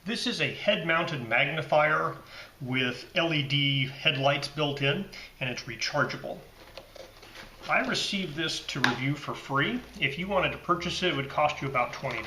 This is a head-mounted magnifier with LED headlights built in, and it's rechargeable. I received this to review for free. If you wanted to purchase it, it would cost you about $20.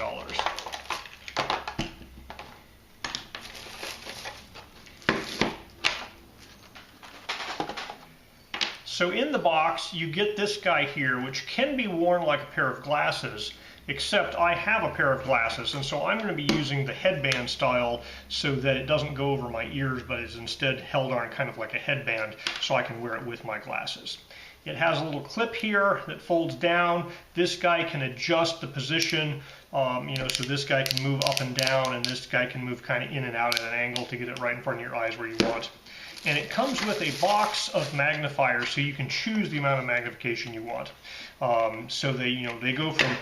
So in the box, you get this guy here, which can be worn like a pair of glasses, except I have a pair of glasses, and so I'm going to be using the headband style so that it doesn't go over my ears, but is instead held on kind of like a headband so I can wear it with my glasses. It has a little clip here that folds down. This guy can adjust the position, so this guy can move up and down, and this guy can move kind of in and out at an angle to get it right in front of your eyes where you want. And it comes with a box of magnifiers, so you can choose the amount of magnification you want. So they go from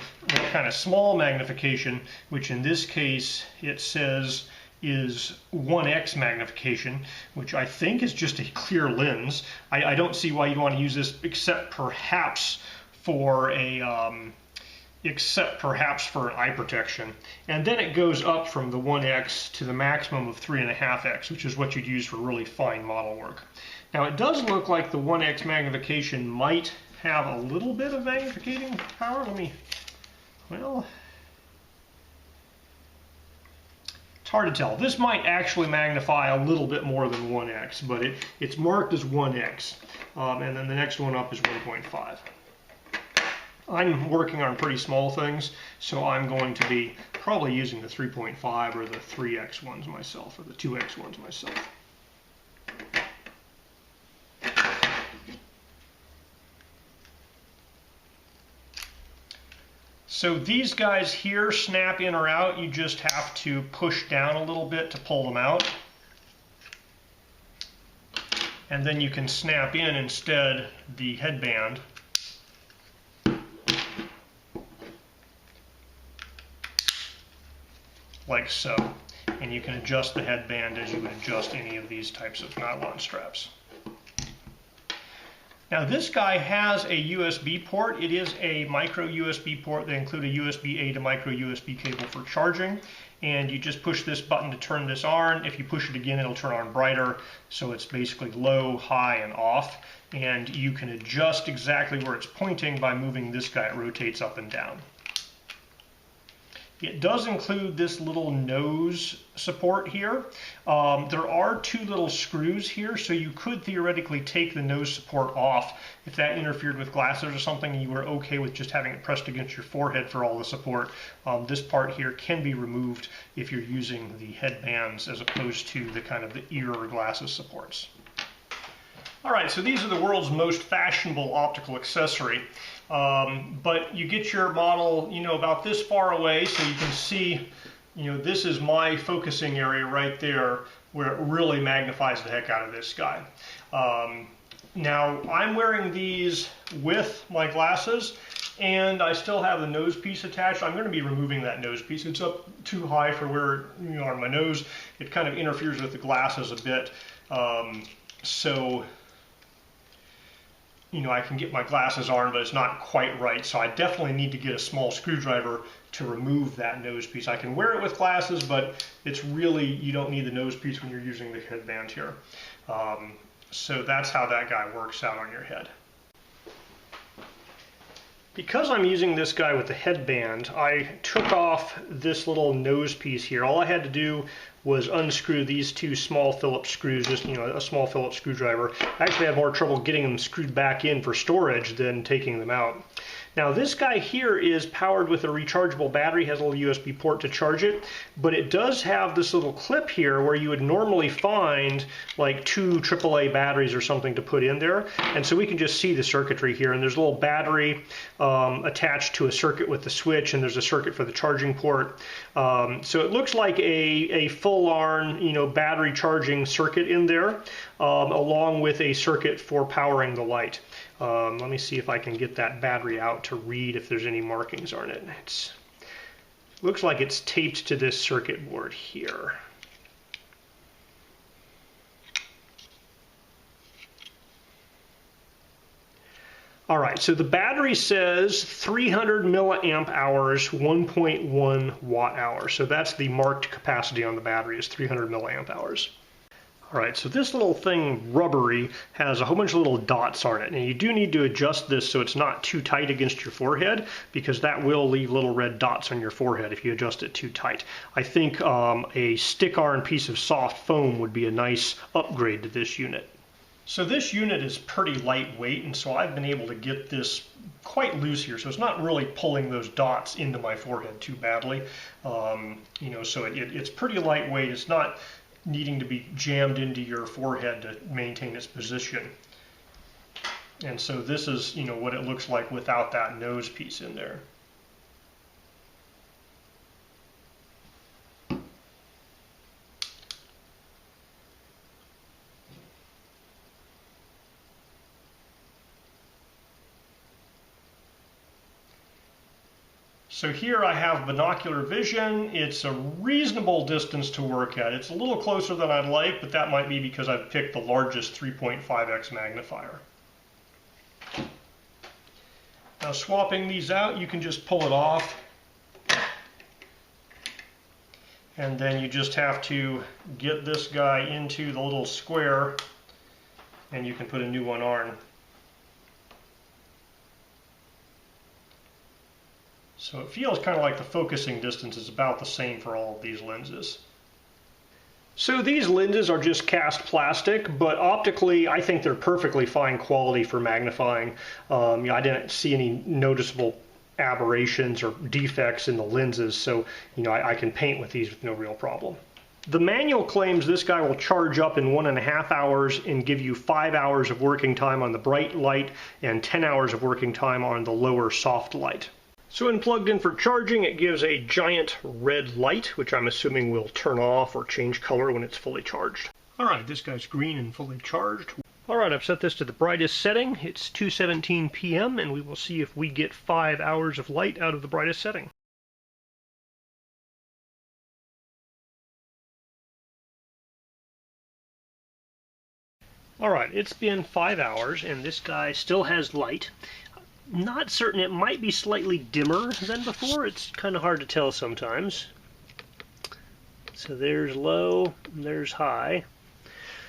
kind of small magnification, which in this case it says is 1x magnification, which I think is just a clear lens. I don't see why you'd want to use this except perhaps for an eye protection. And then it goes up from the 1x to the maximum of 3.5x, which is what you'd use for really fine model work. Now it does look like the 1x magnification might have a little bit of magnifying power. It's hard to tell. This might actually magnify a little bit more than 1x, but it's marked as 1x. And then the next one up is 1.5. I'm working on pretty small things, so I'm going to be probably using the 3.5 or the 3x ones myself, or the 2x ones myself. So these guys here snap in or out. You just have to push down a little bit to pull them out. And then you can snap in instead the headband. Like so. And you can adjust the headband as you would adjust any of these types of nylon straps. Now this guy has a USB port. It is a micro USB port. They include a USB-A to micro USB cable for charging. And you just push this button to turn this on. If you push it again, it'll turn on brighter. So it's basically low, high, and off. And you can adjust exactly where it's pointing by moving this guy. It rotates up and down. It does include this little nose support here. There are two little screws here, so you could theoretically take the nose support off if that interfered with glasses or something and you were okay with just having it pressed against your forehead for all the support. This part here can be removed if you're using the headbands as opposed to the kind of the ear or glasses supports. Alright, so these are the world's most fashionable optical accessory. But you get your model, about this far away, so you can see, this is my focusing area right there where it really magnifies the heck out of this guy. Now, I'm wearing these with my glasses, and I still have the nose piece attached. I'm going to be removing that nose piece. It's up too high for where, on my nose. It kind of interferes with the glasses a bit. I can get my glasses on, but it's not quite right, so I definitely need to get a small screwdriver to remove that nose piece. I can wear it with glasses, but it's really, you don't need the nose piece when you're using the headband here. So that's how that guy works out on your head. Because I'm using this guy with the headband, I took off this little nose piece here. All I had to do was unscrew these two small Phillips screws, just a small Phillips screwdriver. I actually had more trouble getting them screwed back in for storage than taking them out. Now this guy here is powered with a rechargeable battery, has a little USB port to charge it, but it does have this little clip here where you would normally find like 2 AAA batteries or something to put in there. And so we can just see the circuitry here, and there's a little battery attached to a circuit with the switch, and there's a circuit for the charging port. So it looks like a full-on battery charging circuit in there, along with a circuit for powering the light. Let me see if I can get that battery out to read if there's any markings on it. It looks like it's taped to this circuit board here. All right, so the battery says 300 milliamp hours, 1.1 watt hour. So that's the marked capacity on the battery, is 300 milliamp hours. All right, so this little thing, rubbery, has a whole bunch of little dots on it. And you do need to adjust this so it's not too tight against your forehead, because that will leave little red dots on your forehead if you adjust it too tight. I think a stick-on piece of soft foam would be a nice upgrade to this unit. So this unit is pretty lightweight, and so I've been able to get this quite loose here, so it's not really pulling those dots into my forehead too badly. You know, so it's pretty lightweight. It's not needing to be jammed into your forehead to maintain its position. And so this is, you know, what it looks like without that nose piece in there. So here I have binocular vision. It's a reasonable distance to work at. It's a little closer than I'd like, but that might be because I've picked the largest 3.5x magnifier. Now swapping these out, you can just pull it off. And then you just have to get this guy into the little square and you can put a new one on. So it feels kind of like the focusing distance is about the same for all of these lenses. So these lenses are just cast plastic, but optically I think they're perfectly fine quality for magnifying. I didn't see any noticeable aberrations or defects in the lenses, so I can paint with these with no real problem. The manual claims this guy will charge up in 1.5 hours and give you 5 hours of working time on the bright light and 10 hours of working time on the lower soft light. So when plugged in for charging, it gives a giant red light, which I'm assuming will turn off or change color when it's fully charged. All right, this guy's green and fully charged. All right, I've set this to the brightest setting. It's 2:17 p.m. and we will see if we get 5 hours of light out of the brightest setting. All right, it's been 5 hours and this guy still has light. Not certain, it might be slightly dimmer than before. It's kind of hard to tell sometimes. So there's low, there's high.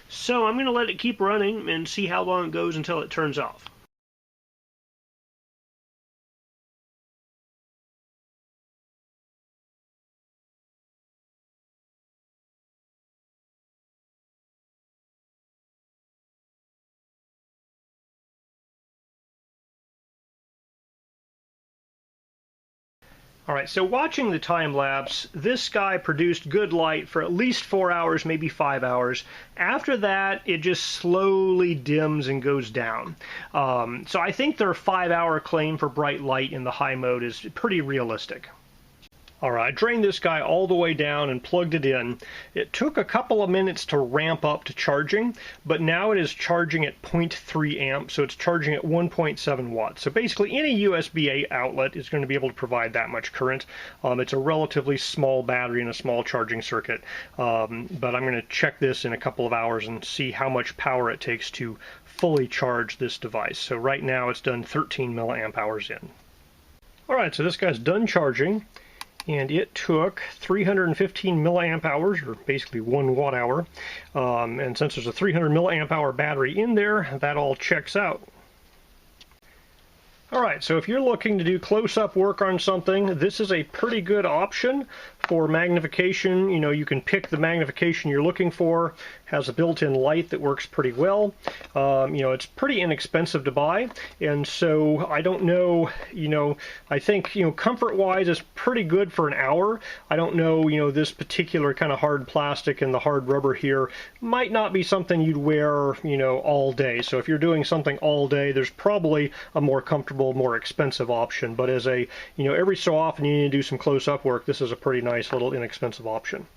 So I'm going to let it keep running and see how long it goes until it turns off. All right, so watching the time lapse, this guy produced good light for at least 4 hours, maybe 5 hours. After that, it just slowly dims and goes down. So I think their 5-hour claim for bright light in the high mode is pretty realistic. All right, I drained this guy all the way down and plugged it in. It took a couple of minutes to ramp up to charging, but now it is charging at 0.3 amps, so it's charging at 1.7 watts. So basically any USB-A outlet is going to be able to provide that much current. It's a relatively small battery and a small charging circuit, but I'm going to check this in a couple of hours and see how much power it takes to fully charge this device. So right now it's done 13 milliamp hours in. All right, so this guy's done charging. And it took 315 milliamp hours, or basically 1 watt hour. And since there's a 300 milliamp hour battery in there, that all checks out. All right, so if you're looking to do close-up work on something, this is a pretty good option for magnification. You can pick the magnification you're looking for. Has a built-in light that works pretty well. It's pretty inexpensive to buy, and so I don't know, I think, comfort-wise is pretty good for an hour. I don't know, this particular kind of hard plastic and the hard rubber here might not be something you'd wear, all day. So if you're doing something all day, there's probably a more comfortable, more expensive option, but as a every so often you need to do some close-up work, this is a pretty nice little inexpensive option.